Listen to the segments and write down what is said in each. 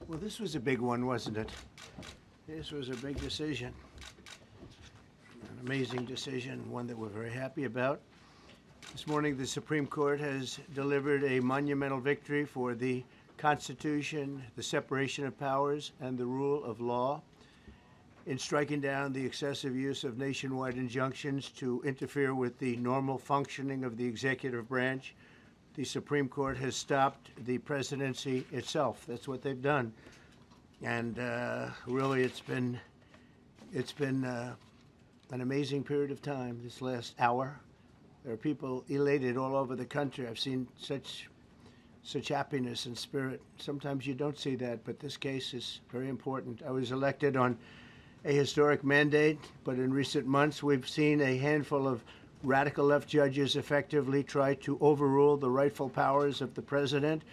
Well, this was a big one, wasn't it? This was a big decision, an amazing decision, one that we're very happy about. This morning, the Supreme Court has delivered a monumental victory for the Constitution, the separation of powers, and the rule of law in striking down the excessive use of nationwide injunctions to interfere with the normal functioning of the executive branch. The Supreme Court has stopped the presidency itself. That's what they've done. And really, it's been an amazing period of time this last hour. There are people elated all over the country. I've seen such happiness and spirit. Sometimes you don't see that, but this case is very important. I was elected on a historic mandate, but in recent months we've seen a handful of radical left judges effectively try to overrule the rightful powers of the president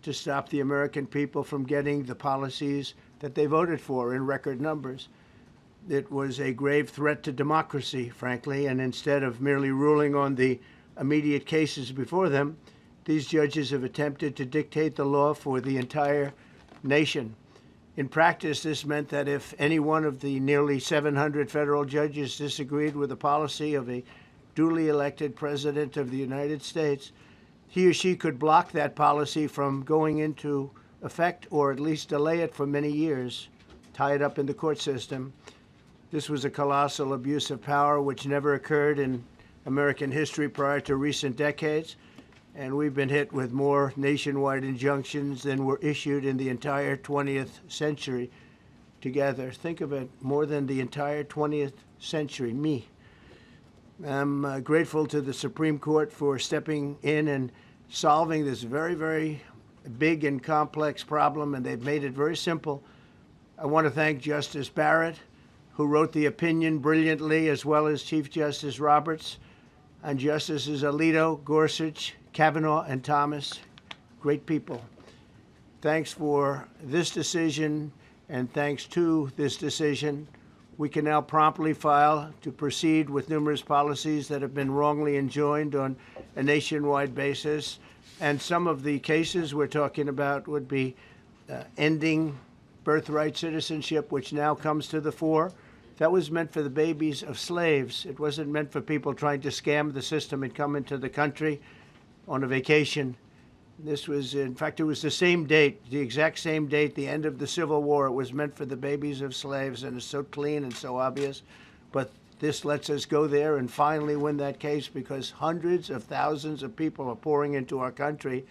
to stop the American people from getting the policies that they voted for in record numbers. It was a grave threat to democracy, frankly, and instead of merely ruling on the immediate cases before them, these judges have attempted to dictate the law for the entire nation. In practice, this meant that if any one of the nearly 700 federal judges disagreed with the policy of a duly elected president of the United States, he or she could block that policy from going into effect or at least delay it for many years, tie it up in the court system. This was a colossal abuse of power which never occurred in American history prior to recent decades, and we've been hit with more nationwide injunctions than were issued in the entire 20th century together. Think of it, more than the entire 20th century, me. I'm grateful to the Supreme Court for stepping in and solving this very, very big and complex problem, and they've made it very simple. I want to thank Justice Barrett, who wrote the opinion brilliantly, as well as Chief Justice Roberts, and Justices Alito, Gorsuch, Kavanaugh, and Thomas. Great people. Thanks for this decision, and thanks to this decision, we can now promptly file to proceed with numerous policies that have been wrongly enjoined on a nationwide basis. And some of the cases we're talking about would be ending birthright citizenship, which now comes to the fore. That was meant for the babies of slaves. It wasn't meant for people trying to scam the system and come into the country on a vacation. This was, in fact, it was the same date, the exact same date, the end of the Civil War. It was meant for the babies of slaves, and it's so clean and so obvious. But this lets us go there and finally win that case, because hundreds of thousands of people are pouring into our country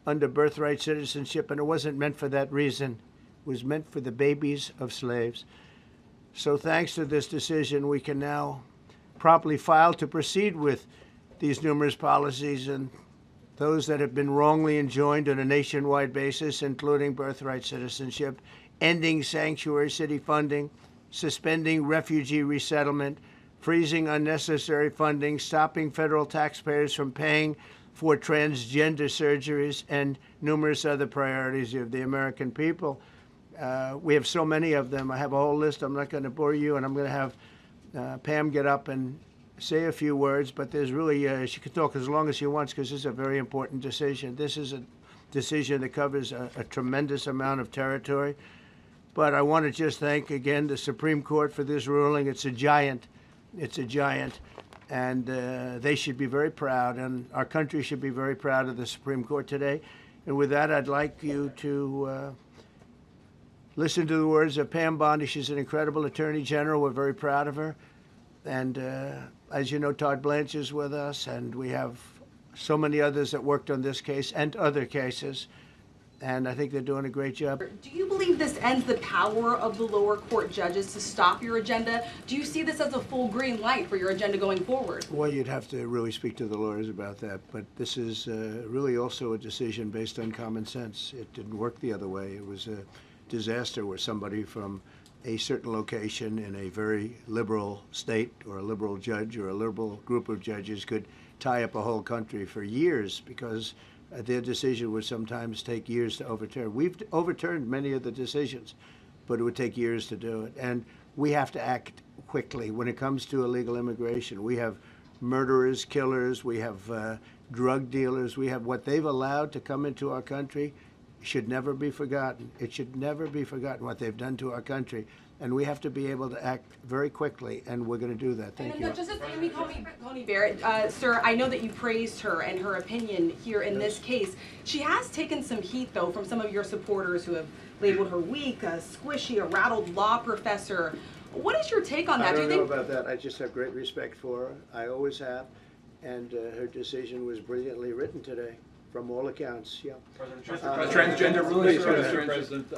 under birthright citizenship, and it wasn't meant for that reason. It was meant for the babies of slaves. So thanks to this decision, we can now promptly file to proceed with these numerous policies and those that have been wrongly enjoined on a nationwide basis, including birthright citizenship, ending sanctuary city funding, suspending refugee resettlement, freezing unnecessary funding, stopping federal taxpayers from paying for transgender surgeries, and numerous other priorities of the American people. We have so many of them. I have a whole list. I'm not going to bore you, and I'm going to have Pam get up and say a few words, but there's really, she can talk as long as she wants, because this is a very important decision. This is a decision that covers a tremendous amount of territory. But I want to just thank again the Supreme Court for this ruling. It's a giant. It's a giant. And they should be very proud, and our country should be very proud of the Supreme Court today. And with that, I'd like you to listen to the words of Pam Bondi. She's an incredible Attorney General. We're very proud of her. And as you know, Todd Blanche is with us, and we have so many others that worked on this case and other cases. And I think they're doing a great job. Do you believe this ends the power of the lower court judges to stop your agenda? Do you see this as a full green light for your agenda going forward? Well, you'd have to really speak to the lawyers about that. But this is really also a decision based on common sense. It didn't work the other way. It was a disaster where somebody from a certain location in a very liberal state, or a liberal judge, or a liberal group of judges could tie up a whole country for years, because their decision would sometimes take years to overturn. We've overturned many of the decisions, but it would take years to do it. And we have to act quickly when it comes to illegal immigration. We have murderers, killers, we have drug dealers, we have what they've allowed to come into our country should never be forgotten. It should never be forgotten what they've done to our country. And we have to be able to act very quickly, and we're going to do that. Thank you. Justice Amy Coney Barrett, sir, I know that you praised her and her opinion here in this case. She has taken some heat, though, from some of your supporters who have labeled her weak, a squishy, a rattled law professor. What is your take on that? I don't know about that. I just have great respect for her. I always have. And her decision was brilliantly written today, from all accounts. Yeah. Transgender ruling, Mr. President,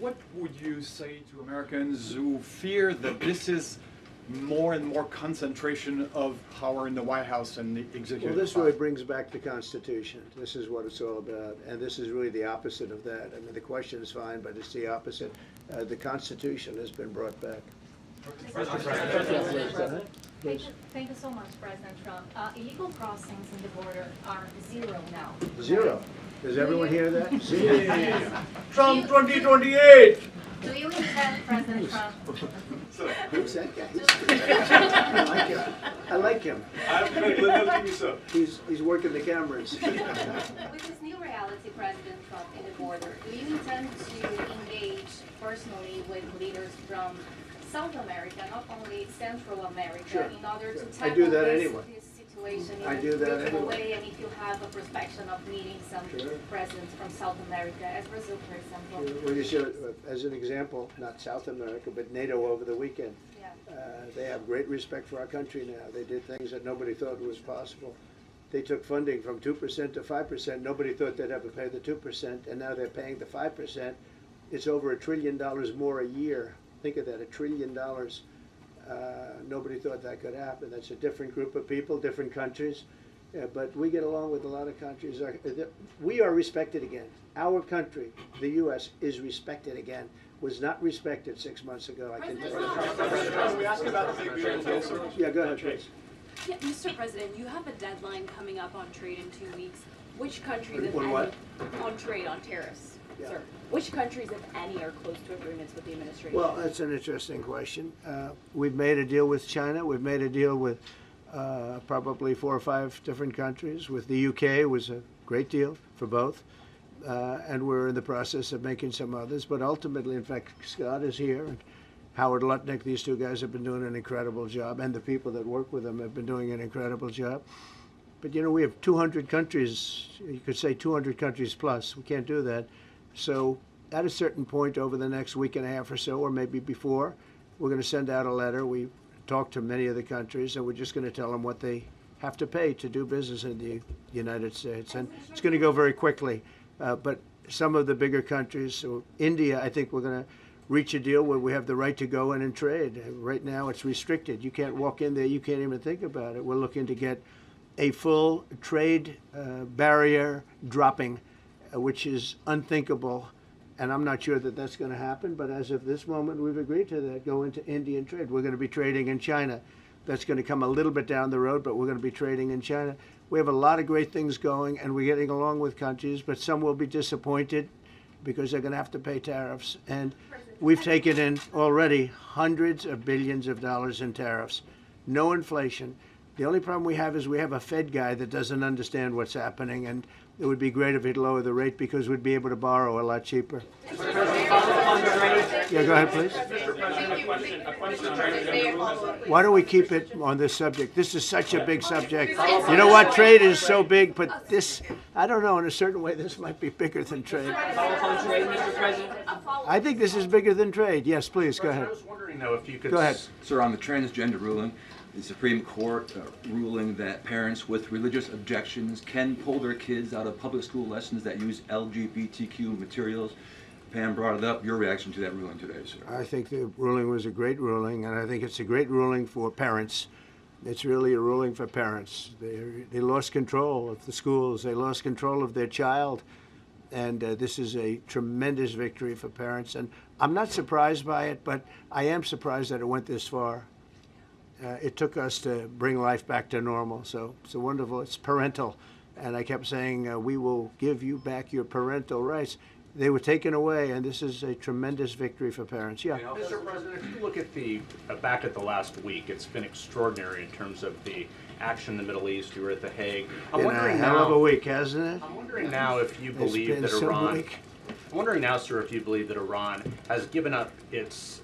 what would you say to Americans who fear that this is more and more concentration of power in the White House and the executive? Well, this really brings back the Constitution. This is what it's all about. And this is really the opposite of that. I mean, the question is fine, but it's the opposite. The Constitution has been brought back. Thank you so much, President Trump. Illegal crossings in the border are 0 now. 0. Does everyone hear that? 0. Trump 2028! Do you intend, President Trump? Who's that guy? I like him. He's working the cameras. With this new reality, President Trump, in the border, do you intend to engage personally with leaders from South America, not only Central America, Sure. in order to I tackle do that anyway. this situation I in do a that fruitful anyway. way, and if you have a perspective of meeting some Sure. presidents from South America, as Brazil, for example. Well, you see, as an example, not South America, but NATO over the weekend. Yeah. They have great respect for our country now. They did things that nobody thought was possible. They took funding from 2% to 5%. Nobody thought they'd ever pay the 2%, and now they're paying the 5%. It's over $1 trillion more a year. Think of that, $1 trillion. Nobody thought that could happen. That's a different group of people, different countries. But we get along with a lot of countries. We are respected again. Our country, the U.S., is respected again. Was not respected 6 months ago, I can tell you. We ask about the big beautiful bill, sir? Yeah, go ahead, please. Yeah, Mr. President, you have a deadline coming up on trade in 2 weeks. Which countries, if On any, what? on trade, on tariffs, Yeah. sir? Which countries, if any, are close to agreements with the administration? Well, that's an interesting question. We've made a deal with China. We've made a deal with probably 4 or 5 different countries. With the UK, it was a great deal for both. And we're in the process of making some others. But ultimately, in fact, Scott is here, and Howard Lutnick, these 2 guys have been doing an incredible job, and the people that work with them have been doing an incredible job. But, you know, we have 200 countries, you could say 200 countries plus. We can't do that. So at a certain point over the next week and a half or so, or maybe before, we're going to send out a letter. We talked to many of the countries, and we're just going to tell them what they have to pay to do business in the United States. And it's going to go very quickly. But some of the bigger countries, so India, I think we're going to reach a deal where we have the right to go in and trade. Right now it's restricted. You can't walk in there. You can't even think about it. We're looking to get a full trade barrier dropping, which is unthinkable. And I'm not sure that that's going to happen. But as of this moment, we've agreed to that, go into Indian trade. We're going to be trading in China. That's going to come a little bit down the road, but we're going to be trading in China. We have a lot of great things going, and we're getting along with countries, but some will be disappointed because they're going to have to pay tariffs. And we've taken in already hundreds of billions of dollars in tariffs. No inflation. The only problem we have is we have a Fed guy that doesn't understand what's happening, and it would be great if he'd lower the rate because we'd be able to borrow a lot cheaper. Yeah, go ahead, please. Why don't we keep it on this subject? This is such a big subject. You know what? Trade is so big, but this, I don't know, in a certain way, this might be bigger than trade. I think this is bigger than trade. Yes, please, go ahead. I was wondering, though, if you could... Go ahead. Sir, on the transgender ruling, the Supreme Court ruling that parents with religious objections can pull their kids out of public school lessons that use LGBTQ materials. Pam brought it up. Your reaction to that ruling today, sir? I think the ruling was a great ruling, and I think it's a great ruling for parents. It's really a ruling for parents. They lost control of the schools. They lost control of their child. And this is a tremendous victory for parents. And I'm not surprised by it, but I am surprised that it went this far. It took us to bring life back to normal. So it's wonderful. It's parental. And I kept saying, we will give you back your parental rights. They were taken away, and this is a tremendous victory for parents. Yeah. Mr. President, if you look at the back at the last week, it's been extraordinary in terms of the action in the Middle East. You were at The Hague. Been a hell of a week, hasn't it? I'm wondering now if you It's been been some Iran week. I'm wondering now, sir, if you believe that Iran has given up its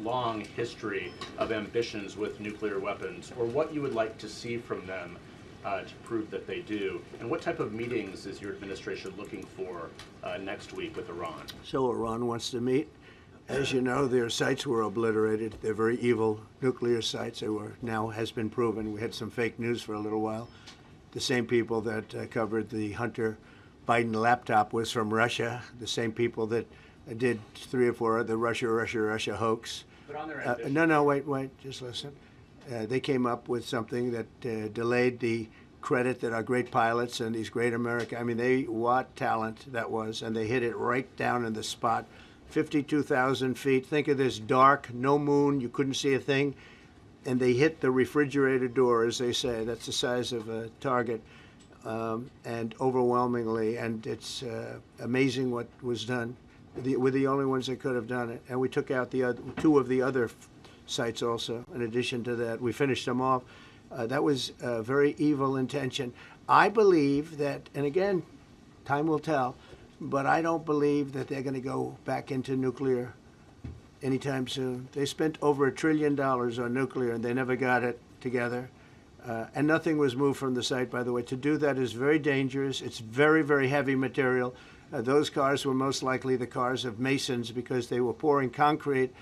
long history of ambitions with nuclear weapons, or what you would like to see from them to prove that they do, and what type of meetings is your administration looking for next week with Iran? So Iran wants to meet. As you know, their sites were obliterated. They're very evil nuclear sites. They were, now has been proven. We had some fake news for a little while. The same people that covered the Hunter Biden laptop was from Russia. The same people that did 3 or 4 other Russia hoax. But on their ambition. No, wait, just listen. They came up with something that delayed the credit that our great pilots and these great what talent that was, and they hit it right down in the spot. 52,000 feet. Think of this dark, no moon, you couldn't see a thing, and they hit the refrigerator door, as they say. That's the size of a target, and overwhelmingly, and it's amazing what was done. We're the only ones that could have done it, and we took out the 2 of the other sites also. In addition to that, we finished them off. That was a very evil intention. I believe that, and again, time will tell, but I don't believe that they're going to go back into nuclear anytime soon. They spent over $1 trillion on nuclear, and they never got it together. And nothing was moved from the site, by the way. To do that is very dangerous. It's very, very heavy material. Those cars were most likely the cars of masons because they were pouring concrete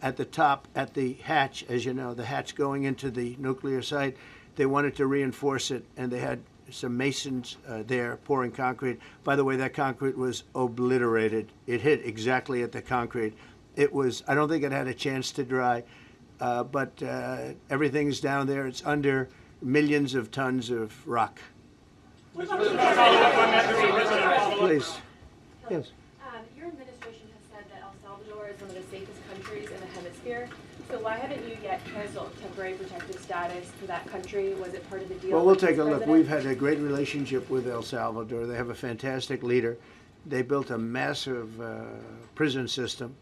at the top, at the hatch, as you know, the hatch going into the nuclear site. They wanted to reinforce it, and they had some masons there pouring concrete. By the way, that concrete was obliterated. It hit exactly at the concrete. It was, I don't think it had a chance to dry, but everything's down there. It's under millions of tons of rock. Please. Yes. Your administration has said that El Salvador is one of the safest countries in the hemisphere. So why haven't you yet canceled temporary protective status for that country? Was it part of the deal? Well, we'll take a look. We've had a great relationship with El Salvador. They have a fantastic leader. They built a massive prison system.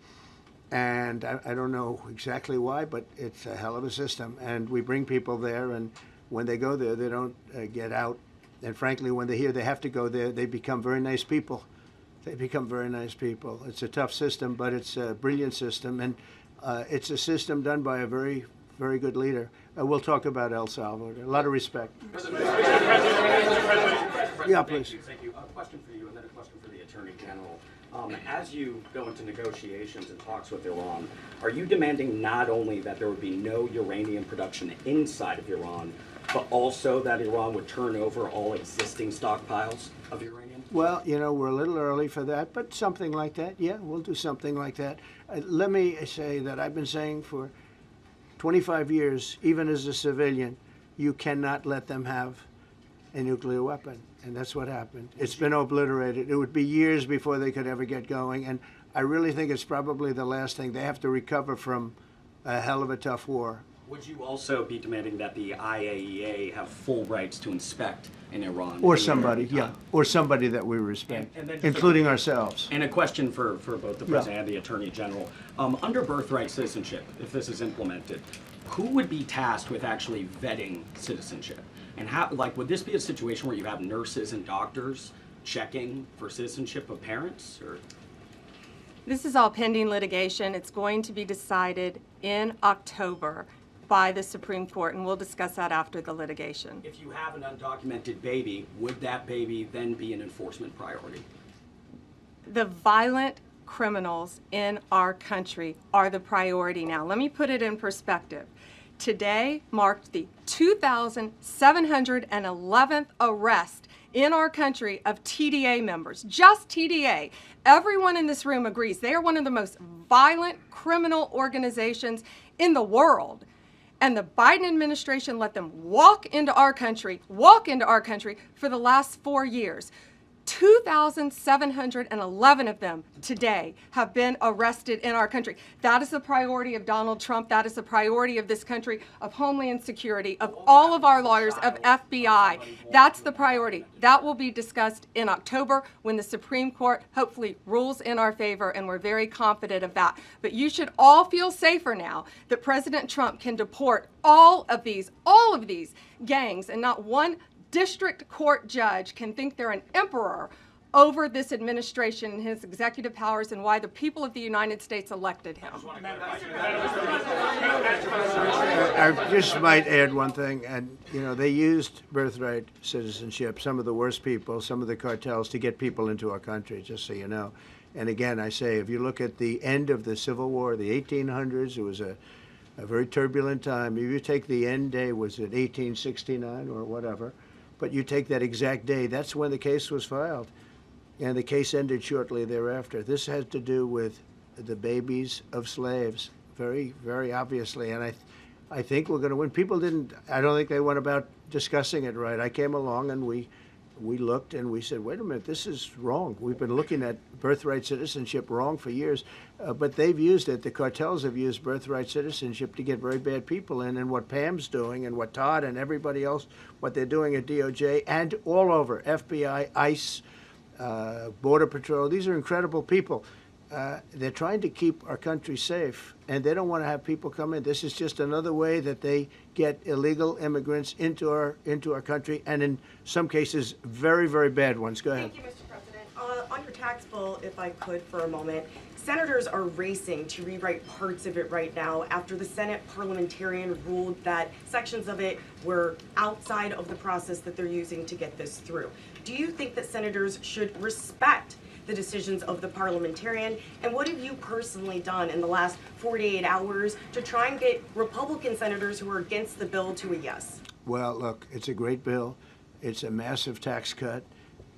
And I don't know exactly why, but it's a hell of a system. And we bring people there, and when they go there, they don't get out. And frankly, when they hear they have to go there, they become very nice people. They become very nice people. It's a tough system, but it's a brilliant system. And it's a system done by a very, very good leader. We'll talk about El Salvador. A lot of respect. Yeah, please. Thank you. A question for you, and then a question for the Attorney General. As you go into negotiations and talks with Iran, are you demanding not only that there would be no uranium production inside of Iran, but also that Iran would turn over all existing stockpiles of uranium? Well, you know, we're a little early for that, but something like that, yeah, we'll do something like that. Let me say that I've been saying for 25 years, even as a civilian, you cannot let them have a nuclear weapon. And that's what happened. It's been obliterated. It would be years before they could ever get going. And I really think it's probably the last thing. They have to recover from a hell of a tough war. Would you also be demanding that the IAEA have full rights to inspect in Iran? Or somebody, yeah. Or somebody that we respect, including ourselves. And a question for both the President and the Attorney General. Under birthright citizenship, if this is implemented, who would be tasked with actually vetting citizenship? And how, like, would this be a situation where you have nurses and doctors checking for citizenship of parents, or? This is all pending litigation. It's going to be decided in October by the Supreme Court, and we'll discuss that after the litigation. If you have an undocumented baby, would that baby then be an enforcement priority? The violent criminals in our country are the priority now. Let me put it in perspective. Today marked the 2,711th arrest in our country of TDA members, just TDA. Everyone in this room agrees they are one of the most violent criminal organizations in the world. And the Biden administration let them walk into our country for the last 4 years. 2,711 of them today have been arrested in our country. That is the priority of Donald Trump. That is the priority of this country, of Homeland Security, of all of our lawyers, of FBI. That's the priority. That will be discussed in October when the Supreme Court hopefully rules in our favor, and we're very confident of that. But you should all feel safer now that President Trump can deport all of these gangs, and not one district court judge can think they're an emperor over this administration and his executive powers and why the people of the United States elected him. I just might add one thing, and you know, they used birthright citizenship, some of the worst people, some of the cartels, to get people into our country, just so you know. And again, I say, if you look at the end of the Civil War, the 1800s, it was a very turbulent time. If you take the end day, was it 1869 or whatever, but you take that exact day, that's when the case was filed. And the case ended shortly thereafter. This has to do with the babies of slaves, very, very obviously. And I think we're going to win. People didn't, I don't think they went about discussing it right. I came along and we looked and we said, wait a minute, this is wrong. We've been looking at birthright citizenship wrong for years, but they've used it. The cartels have used birthright citizenship to get very bad people in. And what Pam's doing and what Todd and everybody else, what they're doing at DOJ and all over, FBI, ICE, Border Patrol, these are incredible people. They're trying to keep our country safe, and they don't want to have people come in. This is just another way that they get illegal immigrants into our country, and in some cases, very, very bad ones. Go ahead. Thank you, Mr. President. On your tax bill, if I could for a moment, senators are racing to rewrite parts of it right now after the Senate parliamentarian ruled that sections of it were outside of the process that they're using to get this through. Do you think that senators should respect the decisions of the parliamentarian? And what have you personally done in the last 48 hours to try and get Republican senators who are against the bill to a yes? Well, look, it's a great bill. It's a massive tax cut.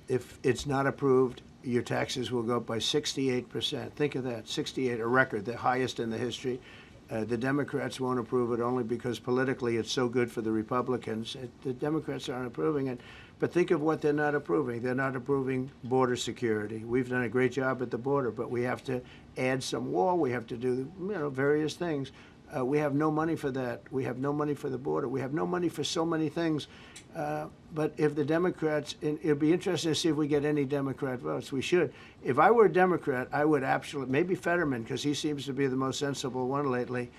If it's not approved, your taxes will go up by 68%. Think of that, 68, a record, the highest in the history. The Democrats won't approve it only because politically it's so good for the Republicans. The Democrats aren't approving it. But think of what they're not approving. They're not approving border security. We've done a great job at the border, but we have to add some wall. We have to do, various things. We have no money for that. We have no money for the border. We have no money for so many things. But if the Democrats, it'd be interesting to see if we get any Democrat votes. We should. If I were a Democrat, I would absolutely, maybe Fetterman, because he seems to be the most sensible one lately.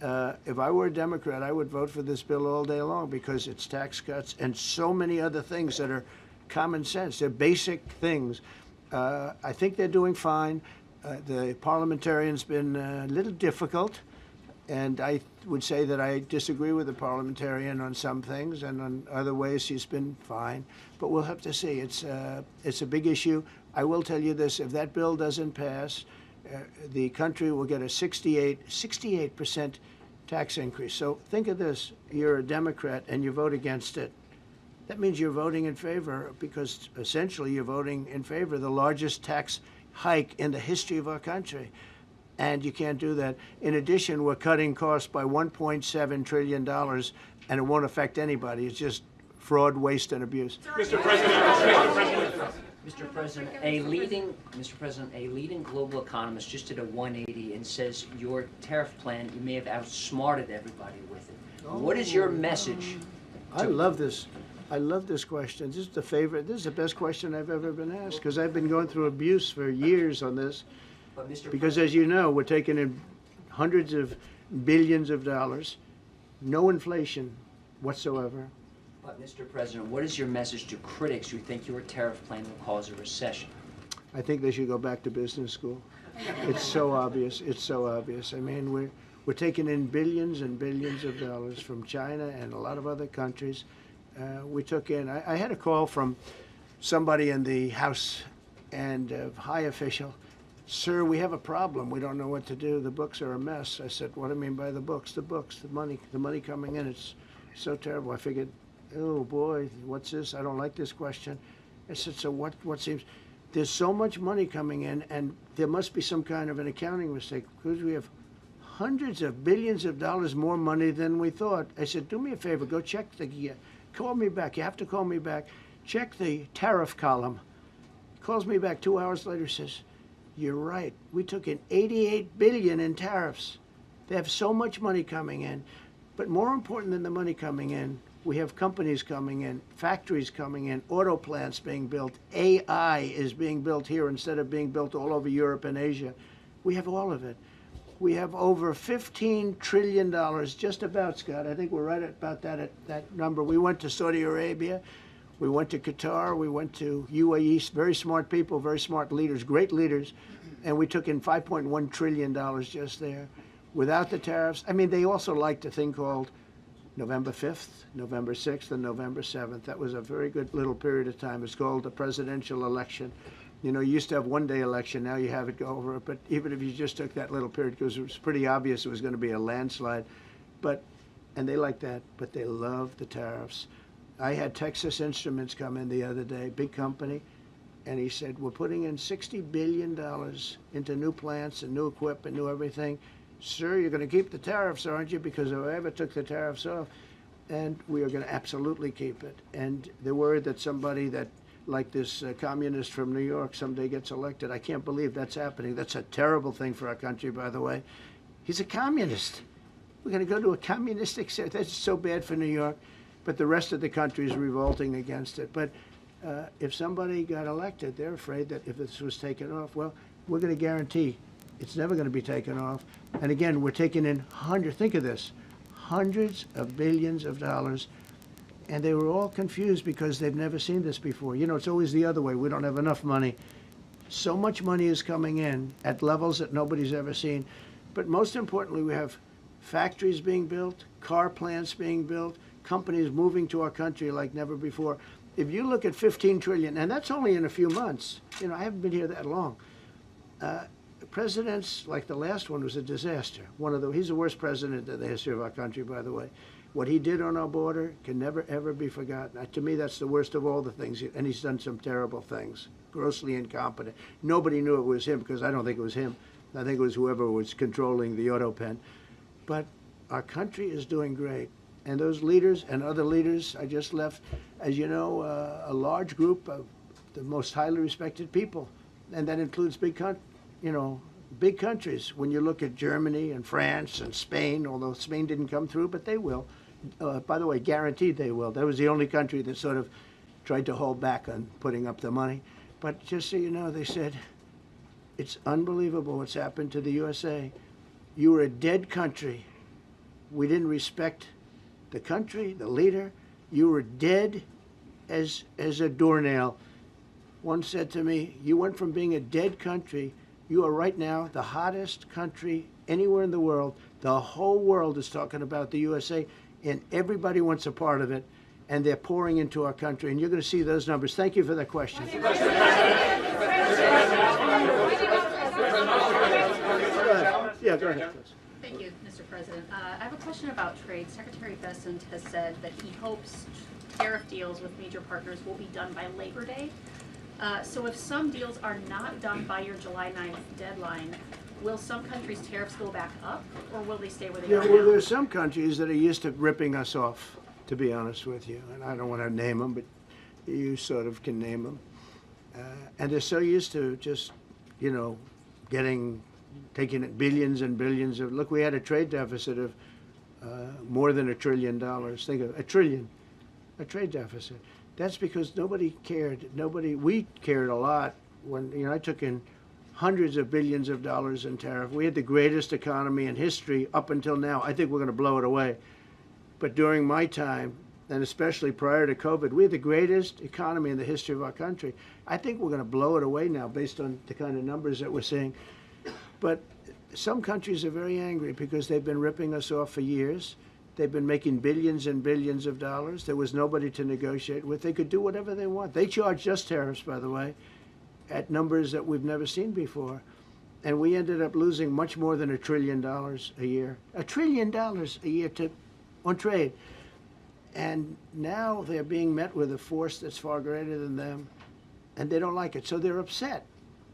If I were a Democrat, I would vote for this bill all day long because it's tax cuts and so many other things that are common sense. They're basic things. I think they're doing fine. The parliamentarian's been a little difficult. And I would say that I disagree with the parliamentarian on some things, and on other ways he's been fine. But we'll have to see. It's a big issue. I will tell you this: if that bill doesn't pass, the country will get a 68% tax increase. So think of this: you're a Democrat and you vote against it. That means you're voting in favor, because essentially you're voting in favor of the largest tax hike in the history of our country. And you can't do that. In addition, we're cutting costs by $1.7 trillion, and it won't affect anybody. It's just fraud, waste, and abuse. Mr. President. Mr. President, a leading global economist just did a 180 and says your tariff plan, you may have outsmarted everybody with it. What is your message? I love this. I love this question. This is the favorite. This is the best question I've ever been asked, because I've been going through abuse for years on this. Because as you know, we're taking in hundreds of billions of dollars, no inflation whatsoever. But Mr. President, what is your message to critics who think your tariff plan will cause a recession? I think they should go back to business school. It's so obvious. It's so obvious. I mean, we're taking in billions and billions of dollars from China and a lot of other countries. We took in, I had a call from somebody in the House and a high official. Sir, we have a problem. We don't know what to do. The books are a mess. I said, what do you mean by the books? The books, the money coming in. It's so terrible. I figured, oh boy, what's this? I don't like this question. I said, so what seems, there's so much money coming in, and there must be some kind of an accounting mistake, because we have hundreds of billions of dollars more money than we thought. I said, do me a favor, go check call me back. You have to call me back. Check the tariff column. Calls me back 2 hours later, says, you're right. We took in $88 billion in tariffs. They have so much money coming in. But more important than the money coming in, we have companies coming in, factories coming in, auto plants being built. AI is being built here instead of being built all over Europe and Asia. We have all of it. We have over $15 trillion, just about, Scott. I think we're right about that number. We went to Saudi Arabia. We went to Qatar, we went to UAE, very smart people, very smart leaders, great leaders, and we took in $5.1 trillion just there. Without the tariffs, I mean, they also liked a thing called November 5th, November 6th, and November 7th. That was a very good little period of time. It's called the presidential election. You know, you used to have one-day election, now you have it go over it, but even if you just took that little period, because it was pretty obvious it was going to be a landslide, and they like that, but they love the tariffs. I had Texas Instruments come in the other day, big company, and he said, we're putting in $60 billion into new plants and new equipment, new everything. Sir, you're going to keep the tariffs, aren't you? Because whoever took the tariffs off, and we are going to absolutely keep it. And they're worried that somebody that, like this communist from New York, someday gets elected. I can't believe that's happening. That's a terrible thing for our country, by the way. He's a communist. We're going to go to a communistic state. That's so bad for New York. But the rest of the country is revolting against it. But if somebody got elected, they're afraid that if this was taken off, well, we're going to guarantee it's never going to be taken off. And again, we're taking in think of this, hundreds of billions of dollars. And they were all confused because they've never seen this before. You know, it's always the other way. We don't have enough money. So much money is coming in at levels that nobody's ever seen. But most importantly, we have factories being built, car plants being built, companies moving to our country like never before. If you look at 15 trillion, and that's only in a few months. You know, I haven't been here that long. Presidents, like the last one, was a disaster. He's the worst president in the history of our country, by the way. What he did on our border can never, ever be forgotten. To me, that's the worst of all the things. And he's done some terrible things, grossly incompetent. Nobody knew it was him because I don't think it was him. I think it was whoever was controlling the auto pen. But our country is doing great. And those leaders and other leaders I just left, as you know, a large group of the most highly respected people. And that includes big countries. When you look at Germany and France and Spain, although Spain didn't come through, but they will. By the way, guaranteed they will. That was the only country that sort of tried to hold back on putting up the money. But just so you know, they said, it's unbelievable what's happened to the USA. You were a dead country. We didn't respect the country, the leader. You were dead as a doornail. One said to me, you went from being a dead country, you are right now the hottest country anywhere in the world. The whole world is talking about the USA, and everybody wants a part of it, and they're pouring into our country, and you're going to see those numbers. Thank you for that question. Yeah, go ahead, please. Thank you, Mr. President. I have a question about trade. Secretary Bessent has said that he hopes tariff deals with major partners will be done by Labor Day. So if some deals are not done by your July 9th deadline, will some countries' tariffs go back up, or will they stay where they are now? Well, there are some countries that are used to ripping us off, to be honest with you. And I don't want to name them, but you sort of can name them. And they're so used to just, taking billions and billions of, look, we had a trade deficit of more than $1 trillion. Think of a trillion, a trade deficit. That's because nobody cared. We cared a lot when, I took in hundreds of billions of dollars in tariff. We had the greatest economy in history up until now. I think we're going to blow it away. But during my time, and especially prior to COVID, we had the greatest economy in the history of our country. I think we're going to blow it away now based on the kind of numbers that we're seeing. But some countries are very angry because they've been ripping us off for years. They've been making billions and billions of dollars. There was nobody to negotiate with. They could do whatever they want. They charged us tariffs, by the way, at numbers that we've never seen before. And we ended up losing much more than $1 trillion a year. $1 trillion a year on trade. And now they're being met with a force that's far greater than them, and they don't like it. So they're upset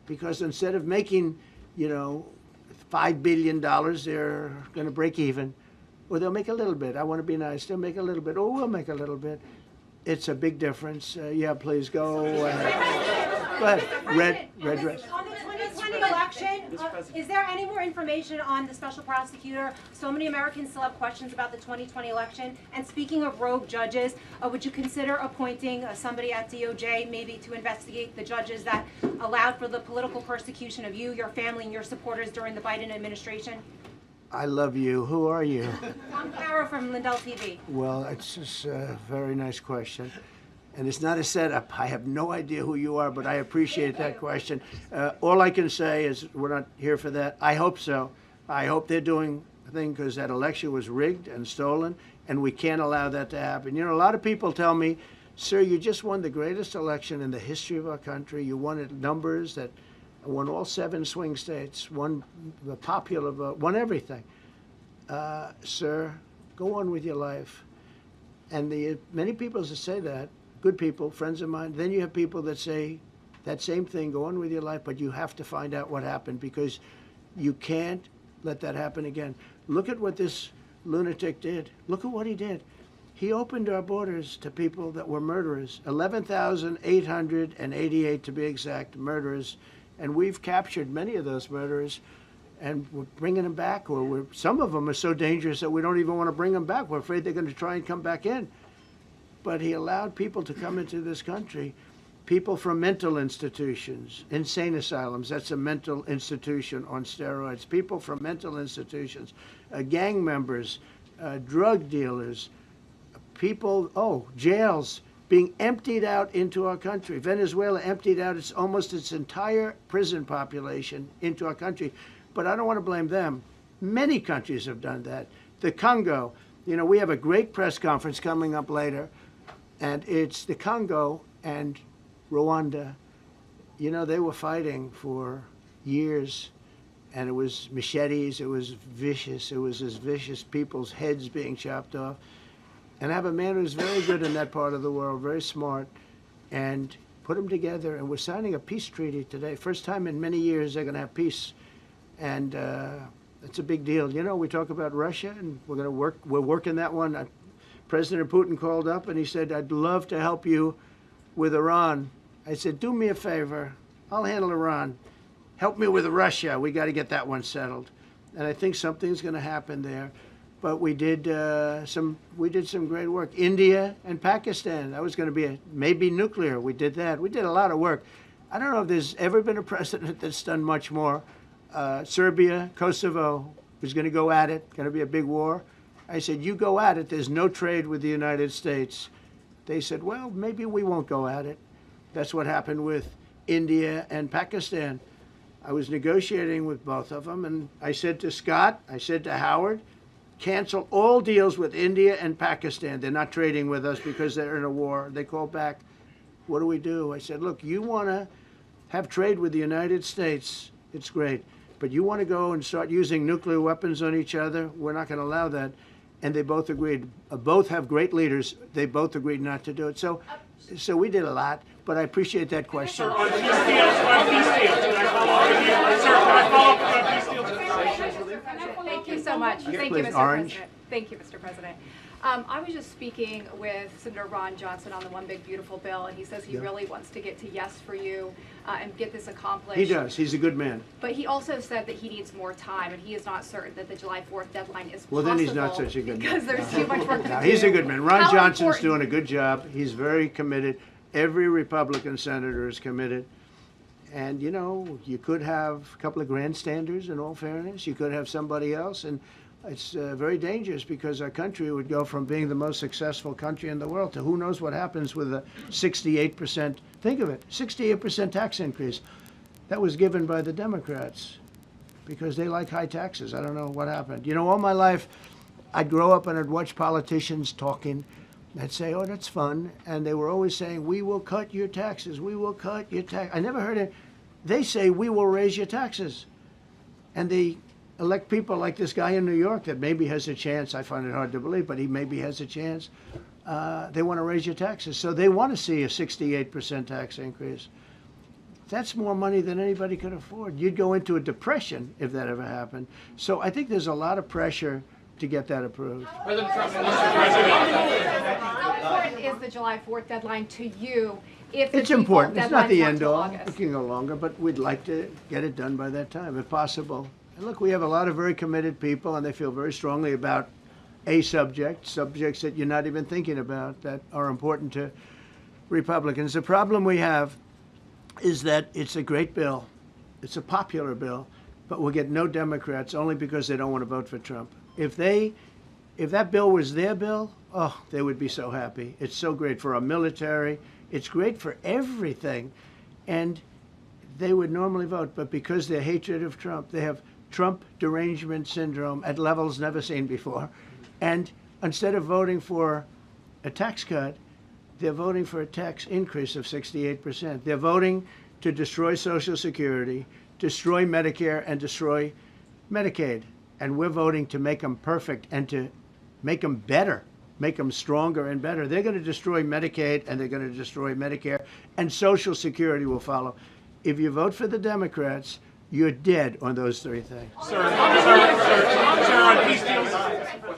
because instead of making, $5 billion, they're going to break even. Or they'll make a little bit. I want to be nice. They'll make a little bit. Or we'll make a little bit. It's a big difference. Yeah, please go. Go ahead. Red dress. On the 2020 election, is there any more information on the special prosecutor? So many Americans still have questions about the 2020 election. And speaking of rogue judges, would you consider appointing somebody at DOJ maybe to investigate the judges that allowed for the political persecution of you, your family, and your supporters during the Biden administration? I love you. Who are you? I'm Clara from Lindell TV. Well, it's just a very nice question. And it's not a setup. I have no idea who you are, but I appreciate that question. All I can say is we're not here for that. I hope so. I hope they're doing a thing, because that election was rigged and stolen, and we can't allow that to happen. You know, a lot of people tell me, sir, you just won the greatest election in the history of our country. You won at numbers that won all 7 swing states, won the popular vote, won everything. Sir, go on with your life. And many people that say that, good people, friends of mine, then you have people that say that same thing, go on with your life, but you have to find out what happened, because you can't let that happen again. Look at what this lunatic did. Look at what he did. He opened our borders to people that were murderers, 11,888 to be exact, murderers, and we've captured many of those murderers, and we're bringing them back, or some of them are so dangerous that we don't even want to bring them back. We're afraid they're going to try and come back in. But he allowed people to come into this country, people from mental institutions, insane asylums, that's a mental institution on steroids, people from mental institutions, gang members, drug dealers, people, jails being emptied out into our country. Venezuela emptied out almost its entire prison population into our country. But I don't want to blame them. Many countries have done that. The Congo, you know, we have a great press conference coming up later, and it's the Congo and Rwanda. You know, they were fighting for years, and it was machetes, it was vicious, it was as vicious, people's heads being chopped off. And I have a man who's very good in that part of the world, very smart, and put them together, and we're signing a peace treaty today. First time in many years they're going to have peace, and it's a big deal. You know, we talk about Russia, and we're working that one. President Putin called up and he said, I'd love to help you with Iran. I said, do me a favor. I'll handle Iran. Help me with Russia. We got to get that one settled. And I think something's going to happen there. But we did some great work. India and Pakistan. That was going to be maybe nuclear. We did that. We did a lot of work. I don't know if there's ever been a president that's done much more. Serbia, Kosovo was going to go at it. Going to be a big war. I said, you go at it. There's no trade with the United States. They said, well, maybe we won't go at it. That's what happened with India and Pakistan. I was negotiating with both of them, and I said to Scott, I said to Howard, cancel all deals with India and Pakistan. They're not trading with us because they're in a war. They called back, what do we do? I said, look, you want to have trade with the United States, it's great. But you want to go and start using nuclear weapons on each other, we're not going to allow that. And they both agreed. Both have great leaders. They both agreed not to do it. So we did a lot, but I appreciate that question. Sir, on peace deals, can I follow up with you? Sir, can I follow up on peace deals? Thank you so much. Yes, Thank please. you, Mr. Orange. President. Thank you, Mr. President. I was just speaking with Senator Ron Johnson on the One Big Beautiful Bill, and he says he really wants to get to yes for you and get this accomplished. He does. He's a good man. But he also said that he needs more time, and he is not certain that the July 4th deadline is Well, possible. then he's not such a good man. Because there's too much work to No, do. he's a good man. Ron How Johnson's important- doing a good job. He's very committed. Every Republican senator is committed. And, you know, you could have a couple of grandstanders, in all fairness. You could have somebody else. And it's very dangerous, because our country would go from being the most successful country in the world to who knows what happens with a 68%, think of it, 68% tax increase. That was given by the Democrats because they like high taxes. I don't know what happened. You know, all my life, I'd grow up and I'd watch politicians talking. I'd say, oh, that's fun. And they were always saying, we will cut your taxes. We will cut your tax. I never heard it. They say, we will raise your taxes. And they elect people like this guy in New York that maybe has a chance. I find it hard to believe, but he maybe has a chance. They want to raise your taxes. So they want to see a 68% tax increase. That's more money than anybody could afford. You'd go into a depression if that ever happened. So I think there's a lot of pressure to get that approved. President Trump, Mr. How important is the July 4th deadline to you? If the It's default important. It's not deadline's the not end till all. August? It can go longer, but we'd like to get it done by that time, if possible. And look, we have a lot of very committed people, and they feel very strongly about a subjects that you're not even thinking about that are important to Republicans. The problem we have is that it's a great bill. It's a popular bill, but we'll get no Democrats only because they don't want to vote for Trump. If they if that bill was their bill, oh, they would be so happy. It's so great for our military. It's great for everything. And they would normally vote, but because their hatred of Trump, they have Trump derangement syndrome at levels never seen before. And instead of voting for a tax cut, they're voting for a tax increase of 68%. They're voting to destroy Social Security, destroy Medicare, and destroy Medicaid. And we're voting to make them perfect and to make them better, make them stronger and better. They're going to destroy Medicaid, and they're going to destroy Medicare, and Social Security will follow. If you vote for the Democrats, you're dead on those three things. Sir, on peace deals.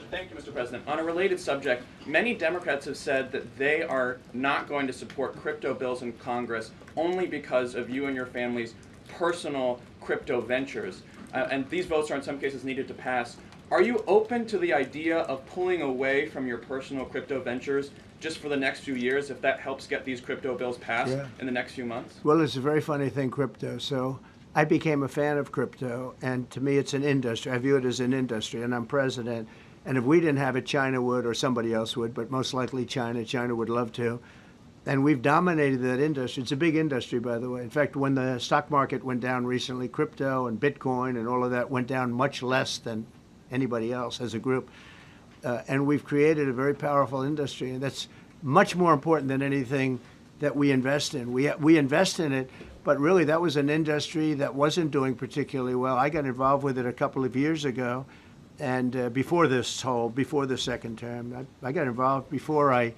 Thank you, Mr. President. On a related subject, many Democrats have said that they are not going to support crypto bills in Congress only because of you and your family's personal crypto ventures. And these votes are in some cases needed to pass. Are you open to the idea of pulling away from your personal crypto ventures just for the next few years if that helps get these crypto bills passed in the next few months? Well, it's a very funny thing, crypto. So I became a fan of crypto, and to me it's an industry. I view it as an industry, and I'm president. And if we didn't have it, China would, or somebody else would, but most likely China. China would love to. And we've dominated that industry. It's a big industry, by the way. In fact, when the stock market went down recently, crypto and Bitcoin and all of that went down much less than anybody else as a group. And we've created a very powerful industry, and that's much more important than anything that we invest in. We invest in it, but really that was an industry that wasn't doing particularly well. I got involved with it a couple of years ago, and before the second term. I got involved before I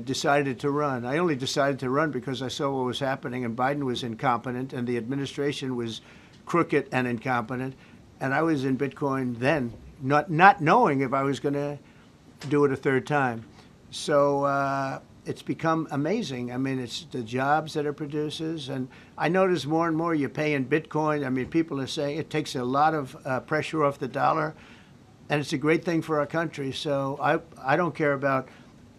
decided to run. I only decided to run because I saw what was happening, and Biden was incompetent, and the administration was crooked and incompetent. And I was in Bitcoin then, not knowing if I was going to do it a third time. So it's become amazing. I mean, it's the jobs that it produces. And I notice more and more you pay in Bitcoin. I mean, people are saying it takes a lot of pressure off the dollar. And it's a great thing for our country. So I don't care about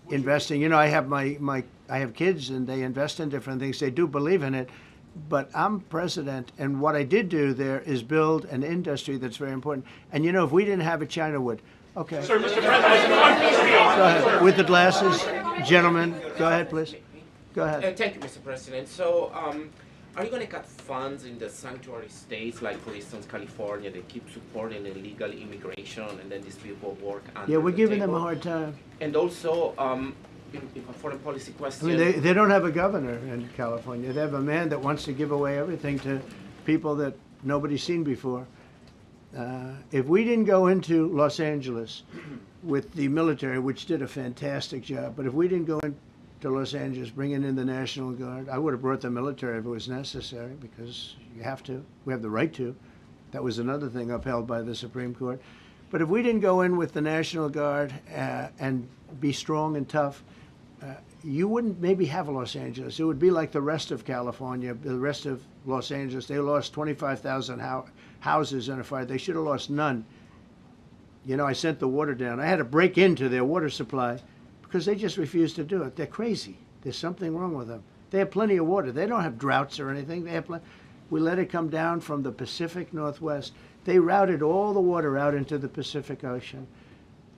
investing. You know, I have I have kids, and they invest in different things. They do believe in it. But I'm president, and what I did do there is build an industry that's very important. And you know, if we didn't have it, China would. Okay. Sir, Mr. President, on peace deals. Go ahead. With the glasses, gentlemen. Go ahead, please. Go ahead. Thank you, Mr. President. So, are you going to cut funds in the sanctuary states, like, for instance, California? They keep supporting illegal immigration, and then these people work under Yeah, we're the giving them table. a hard time. And also, if a foreign policy I question. mean, they don't have a governor in California. They have a man that wants to give away everything to people that nobody's seen before. If we didn't go into Los Angeles with the military, which did a fantastic job, but if we didn't go into Los Angeles bringing in the National Guard, I would have brought the military if it was necessary, because you have to. We have the right to. That was another thing upheld by the Supreme Court. But if we didn't go in with the National Guard and be strong and tough, you wouldn't maybe have Los Angeles. It would be like the rest of California, the rest of Los Angeles. They lost 25,000 houses in a fire. They should have lost none. You know, I sent the water down. I had to break into their water supply because they just refused to do it. They're crazy. There's something wrong with them. They have plenty of water. They don't have droughts or anything. They have we let it come down from the Pacific Northwest. They routed all the water out into the Pacific Ocean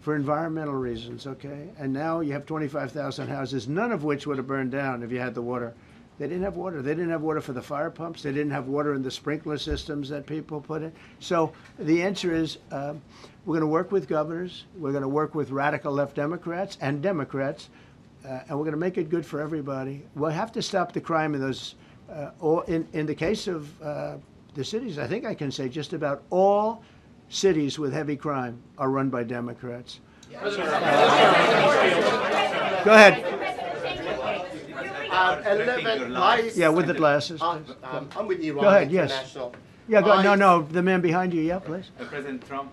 for environmental reasons, okay? And now you have 25,000 houses, none of which would have burned down if you had the water. They didn't have water. They didn't have water for the fire pumps. They didn't have water in the sprinkler systems that people put in. So the answer is we're going to work with governors. We're going to work with radical left Democrats and Democrats, and we're going to make it good for everybody. We'll have to stop the crime in those, in the case of the cities, I think I can say just about all cities with heavy crime are run by Democrats. Go ahead. 11 Yeah, with the glasses. I'm with Iran Go ahead, yes. International. Yeah, no, the man behind you, yeah, please. President Trump,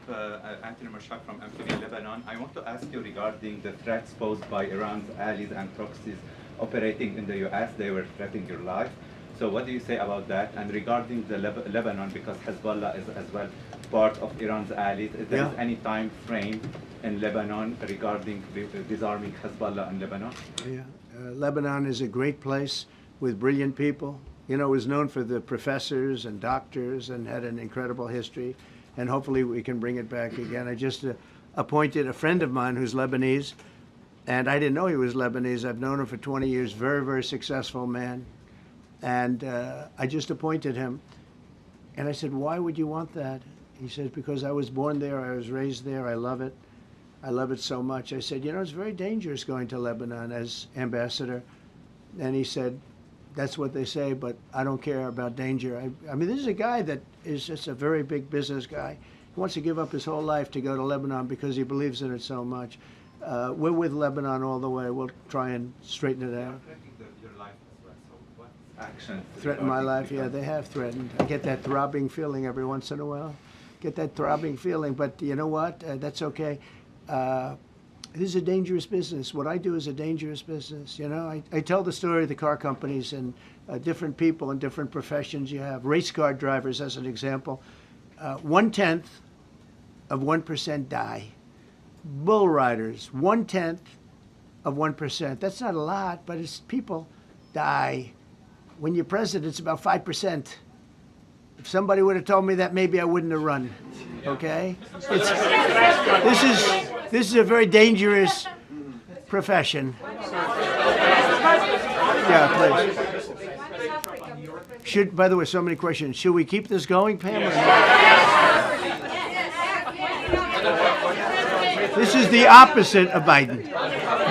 Anthony Mashak from MTV Lebanon. I want to ask you regarding the threats posed by Iran's allies and proxies operating in the U.S. They were threatening your life. So what do you say about that? And regarding the Lebanon, because Hezbollah is as well part of Iran's allies, is there any time frame in Lebanon regarding disarming Hezbollah in Lebanon? Yeah, Lebanon is a great place with brilliant people. You know, it was known for the professors and doctors and had an incredible history. And hopefully we can bring it back again. I just appointed a friend of mine who's Lebanese, and I didn't know he was Lebanese. I've known him for 20 years, very, very successful man. And I just appointed him. And I said, why would you want that? He says, because I was born there, I was raised there, I love it. I love it so much. I said, you know, it's very dangerous going to Lebanon as ambassador. And he said, that's what they say, but I don't care about danger. I mean, this is a guy that is just a very big business guy. He wants to give up his whole life to go to Lebanon because he believes in it so much. We're with Lebanon all the way. We'll try and straighten it out. Your life as well. So what action? Threaten my life? Yeah, they have threatened. I get that throbbing feeling every once in a while. Get that throbbing feeling, but you know what? That's okay. This is a dangerous business. What I do is a dangerous business. You know, I tell the story of the car companies and different people and different professions you have. Race car drivers, as an example. 1/10 of 1% die. Bull riders, 1/10 of 1%. That's not a lot, but it's people die. When you're president, it's about 5%. If somebody would have told me that, maybe I wouldn't have run. Okay? This is a very dangerous profession. Yeah, please. By the way, so many questions. Should we keep this going, Pam? Or not? This is the opposite of Biden.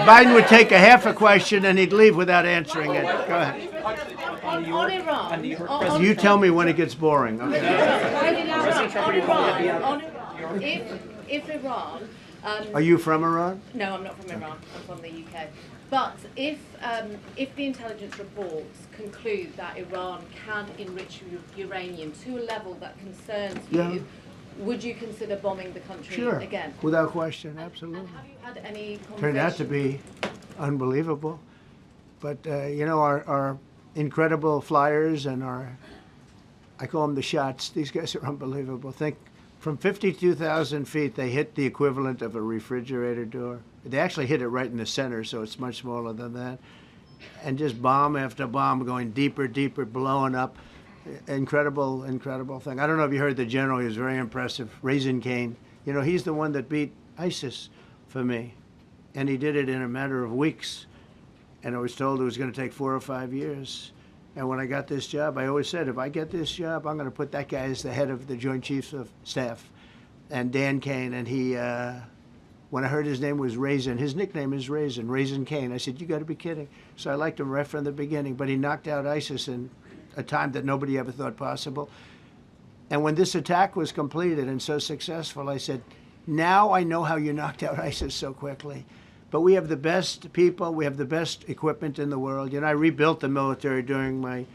Biden would take a half a question and he'd leave without answering it. Go ahead. On Iran. You tell me when it gets boring. Okay. If Iran. Are you from Iran? No, I'm not from Iran. I'm from the UK. But if the intelligence reports conclude that Iran can enrich uranium to a level that concerns you, would you consider bombing the country again? Without question, absolutely. And have you had any conversations? Turned out to be unbelievable. But, you know, our incredible flyers and I call them the shots. These guys are unbelievable. Think, from 52,000 feet, they hit the equivalent of a refrigerator door. They actually hit it right in the center, so it's much smaller than that. And just bomb after bomb going deeper, deeper, blowing up. Incredible, incredible thing. I don't know if you heard the general. He was very impressive. Raisin Cane. You know, he's the one that beat ISIS for me. And he did it in a matter of weeks. And I was told it was going to take 4 or 5 years. And when I got this job, I always said, if I get this job, I'm going to put that guy as the head of the Joint Chiefs of Staff. And Dan Kane, and he, when I heard his name was Raisin, his nickname is Raisin Cane. I said, you got to be kidding. So I liked him right from the beginning. But he knocked out ISIS in a time that nobody ever thought possible. And when this attack was completed and so successful, I said, now I know how you knocked out ISIS so quickly. But we have the best people, we have the best equipment in the world. You know, I rebuilt the military during my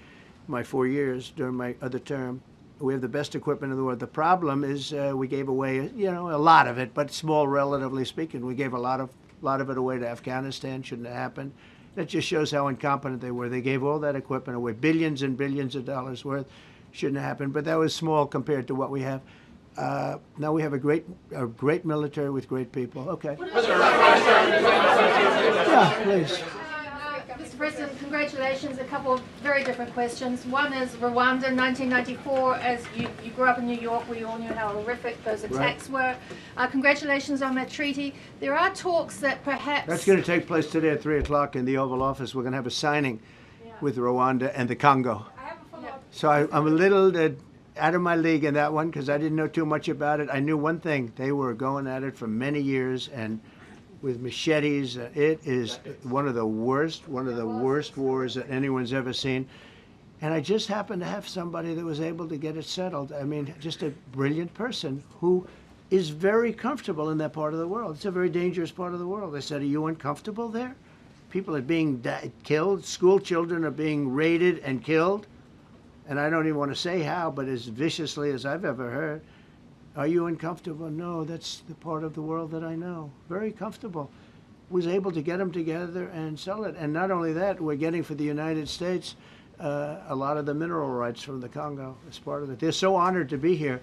4 years, during my other term. We have the best equipment in the world. The problem is we gave away, you know, a lot of it, but small relatively speaking. We gave a lot of it away to Afghanistan. Shouldn't have happened. That just shows how incompetent they were. They gave all that equipment away, billions and billions of dollars worth. Shouldn't have happened, but that was small compared to what we have. Now we have a great military with great people. Okay. Yeah, please. Mr. President, congratulations. A couple of very different questions. One is Rwanda, 1994. As you grew up in New York, we all knew how horrific those attacks were. Congratulations on that treaty. There are talks that perhaps... That's going to take place today at 3 o'clock in the Oval Office. We're going to have a signing with Rwanda and the Congo. So I'm a little out of my league in that one because I didn't know too much about it. I knew one thing. They were going at it for many years and with machetes. It is one of the worst wars that anyone's ever seen. And I just happened to have somebody that was able to get it settled. I mean, just a brilliant person who is very comfortable in that part of the world. It's a very dangerous part of the world. I said, are you uncomfortable there? People are being killed. School children are being raided and killed. And I don't even want to say how, but as viciously as I've ever heard. Are you uncomfortable? No, that's the part of the world that I know. Very comfortable. Was able to get them together and sell it. And not only that, we're getting for the United States a lot of the mineral rights from the Congo as part of it. They're so honored to be here.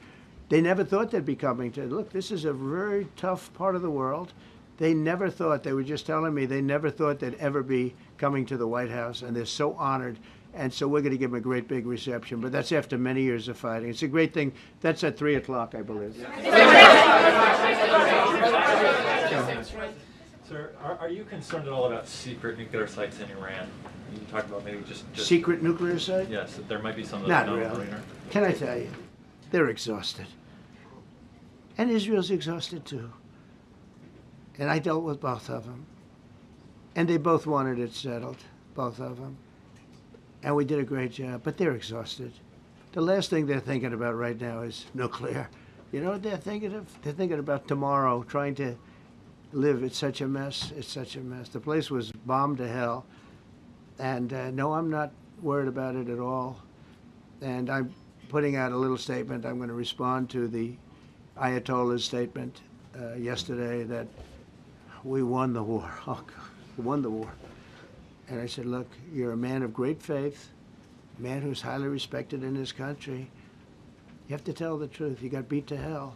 They never thought they'd be coming to. Look, this is a very tough part of the world. They never thought, they were just telling me, they never thought they'd ever be coming to the White House. And they're so honored. And so we're going to give him a great big reception. But that's after many years of fighting. It's a great thing. That's at 3 o'clock, I believe. Sir, are you concerned at all about secret nuclear sites in Iran? You talked about maybe just Secret nuclear site? Yes, that there might be some of those Not known really. later. Can I tell you? They're exhausted. And Israel's exhausted too. And I dealt with both of them. And they both wanted it settled, both of them. And we did a great job, but they're exhausted. The last thing they're thinking about right now is nuclear. You know what they're thinking of? They're thinking about tomorrow, trying to live. It's such a mess. It's such a mess. The place was bombed to hell. And no, I'm not worried about it at all. And I'm putting out a little statement. I'm going to respond to the Ayatollah's statement yesterday that we won the war. Oh, God, we won the war. And I said, look, you're a man of great faith, a man who's highly respected in his country. You have to tell the truth. You got beat to hell.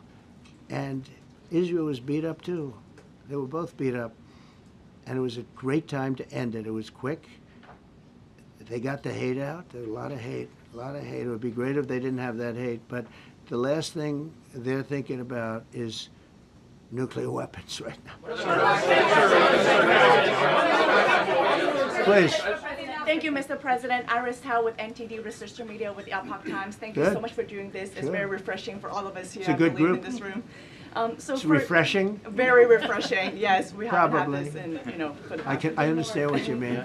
And Israel was beat up too. They were both beat up. And it was a great time to end it. It was quick. They got the hate out. There was a lot of hate, a lot of hate. It would be great if they didn't have that hate. But the last thing they're thinking about is nuclear weapons right now. Please. Thank you, Mr. President. Iris Howe with NTD Research Media with the Epoch Times. Thank you Good. so much for doing this. It's Sure. very refreshing for all of us here. It's a good I believe, group. in this room. It's refreshing? Very refreshing. Yes, we haven't Probably. had this in, for the I understand what you mean.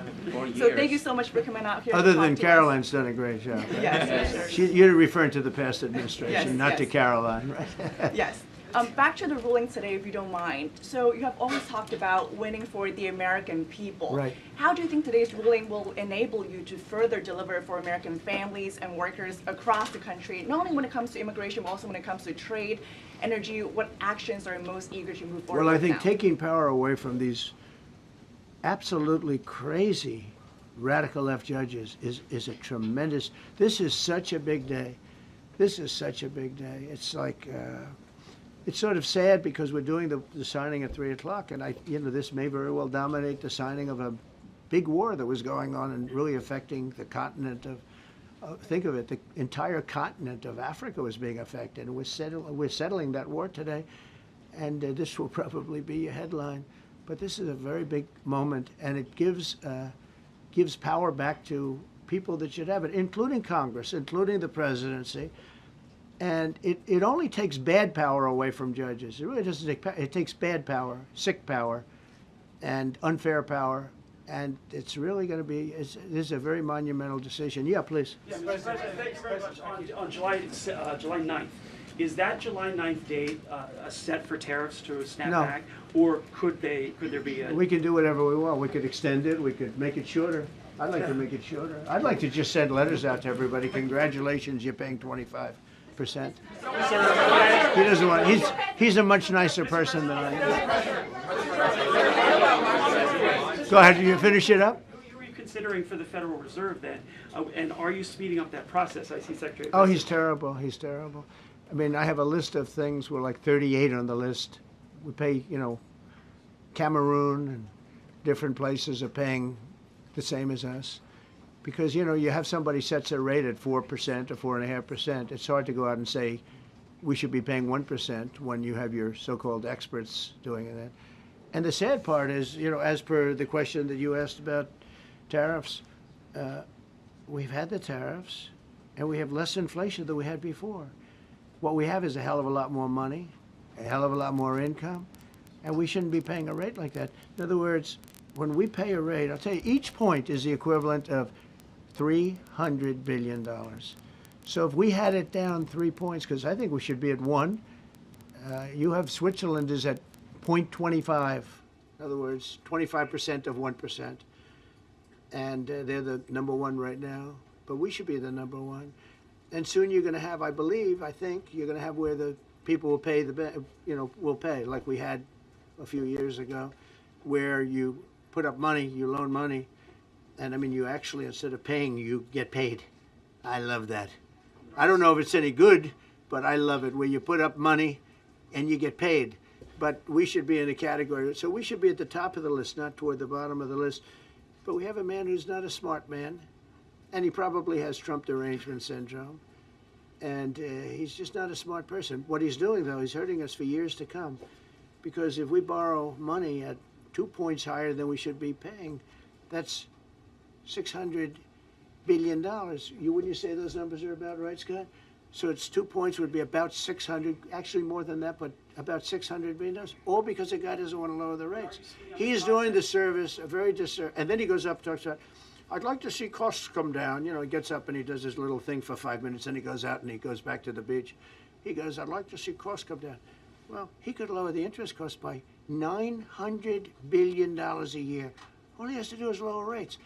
So thank you so much for coming out here. Other to talk than to Caroline's us. done a great job. Yes, You're referring to the past administration, Yes, not to yes. Caroline, right? Yes. Back to the ruling today, if you don't mind. So you have always talked about winning for the American people. Right. How do you think today's ruling will enable you to further deliver for American families and workers across the country, not only when it comes to immigration, but also when it comes to trade, energy? What actions are you most eager to move forward Well, I with think now? taking power away from these absolutely crazy radical left judges is a tremendous, this is such a big day. This is such a big day. It's like, it's sort of sad because we're doing the signing at 3 o'clock, and this may very well dominate the signing of a big war that was going on and really affecting the continent of, think of it, the entire continent of Africa was being affected. And we're settling that war today, and this will probably be a headline. But this is a very big moment, and it gives power back to people that should have it, including Congress, including the presidency. And it only takes bad power away from judges. It really doesn't take power. It takes bad power, sick power, and unfair power. And it's really going to be, this is a very monumental decision. Yeah, please. Yes, President, thank you very much. On July 9th, is that July 9th date set for tariffs to snap No. back? Or could there be a... We can do whatever we want. We could extend it. We could make it shorter. I'd like to make it shorter. I'd like to just send letters out to everybody. Congratulations, you're paying 25%. He doesn't want. He's a much nicer person than I am. Go ahead. You finish it up. Who are you considering for the Federal Reserve then? And are you speeding up that process? I see Secretary. Oh, he's terrible. He's terrible. I mean, I have a list of things. We're like 38 on the list. We pay, Cameroon and different places are paying the same as us. Because, you have somebody sets a rate at 4% or 4.5%. It's hard to go out and say we should be paying 1% when you have your so-called experts doing that. And the sad part is, as per the question that you asked about tariffs, we've had the tariffs and we have less inflation than we had before. What we have is a hell of a lot more money, a hell of a lot more income, and we shouldn't be paying a rate like that. In other words, when we pay a rate, I'll tell you, each point is the equivalent of $300 billion. So if we had it down 3 points, because I think we should be at 1, you have Switzerland is at 0.25. In other words, 25% of 1%. And they're the number 1 right now. But we should be the number 1. And soon you're going to have, I think, you're going to have where the people will pay will pay, like we had a few years ago, where you put up money, you loan money, and you actually, instead of paying, you get paid. I love that. I don't know if it's any good, but I love it, where you put up money and you get paid. But we should be in a category, so we should be at the top of the list, not toward the bottom of the list. But we have a man who's not a smart man, And he probably has Trump derangement syndrome. And he's just not a smart person. What he's doing, though, he's hurting us for years to come. Because if we borrow money at 2 points higher than we should be paying, that's $600 billion. Wouldn't you say those numbers are about right, Scott? So it's 2 points would be about 600, actually more than that, but about $600 billion, all because the guy doesn't want to lower the rates. He's doing the service, a very disservice, and then he goes up and talks about, I'd like to see costs come down. You know, he gets up and he does his little thing for 5 minutes, and he goes out and he goes back to the beach. He goes, I'd like to see costs come down. Well, he could lower the interest cost by $900 billion a year. All he has to do is lower rates.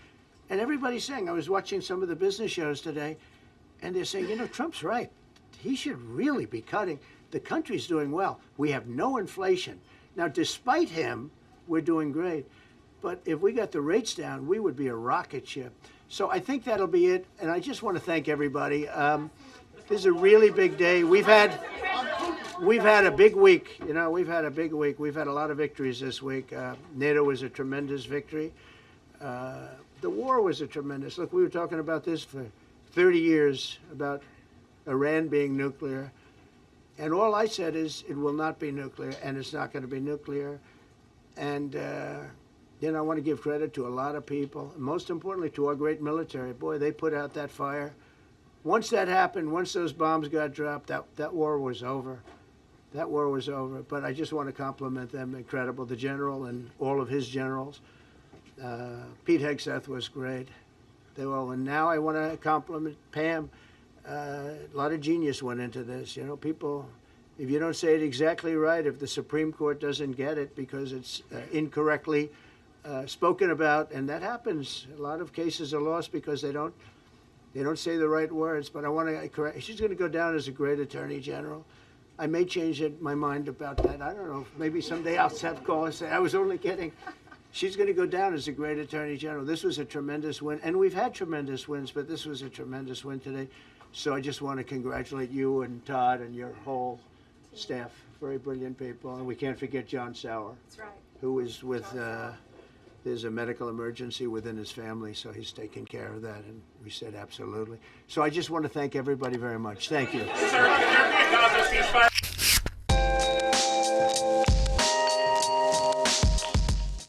And everybody's saying, I was watching some of the business shows today, and they're saying, you know, Trump's right. He should really be cutting. The country's doing well. We have no inflation. Now, despite him, we're doing great. But if we got the rates down, we would be a rocket ship. So I think that'll be it. And I just want to thank everybody. This is a really big day. We've had a big week. You know, we've had a big week. We've had a lot of victories this week. NATO was a tremendous victory. The war was a tremendous. Look, we were talking about this for 30 years, about Iran being nuclear. And all I said is it will not be nuclear, and it's not going to be nuclear. And I want to give credit to a lot of people, and most importantly to our great military. Boy, they put out that fire. Once that happened, once those bombs got dropped, that war was over. That war was over. But I just want to compliment them. Incredible. The general and all of his generals. Pete Hegseth was great. They were all. And now I want to compliment Pam. A lot of genius went into this. You know, people, if you don't say it exactly right, if the Supreme Court doesn't get it because it's incorrectly spoken about, and that happens. A lot of cases are lost because they don't say the right words. But I want to correct. She's going to go down as a great attorney general. I may change my mind about that. I don't know. Maybe someday I'll have to call and say I was only kidding. She's going to go down as a great attorney general. This was a tremendous win, and we've had tremendous wins, but this was a tremendous win today. So I just want to congratulate you and Todd and your whole staff. Very brilliant people, and we can't forget John Sauer. That's right. Who is with. There's a medical emergency within his family, so he's taking care of that, and we said absolutely. So I just want to thank everybody very much. Thank you. Sir, can there be a Gaza ceasefire?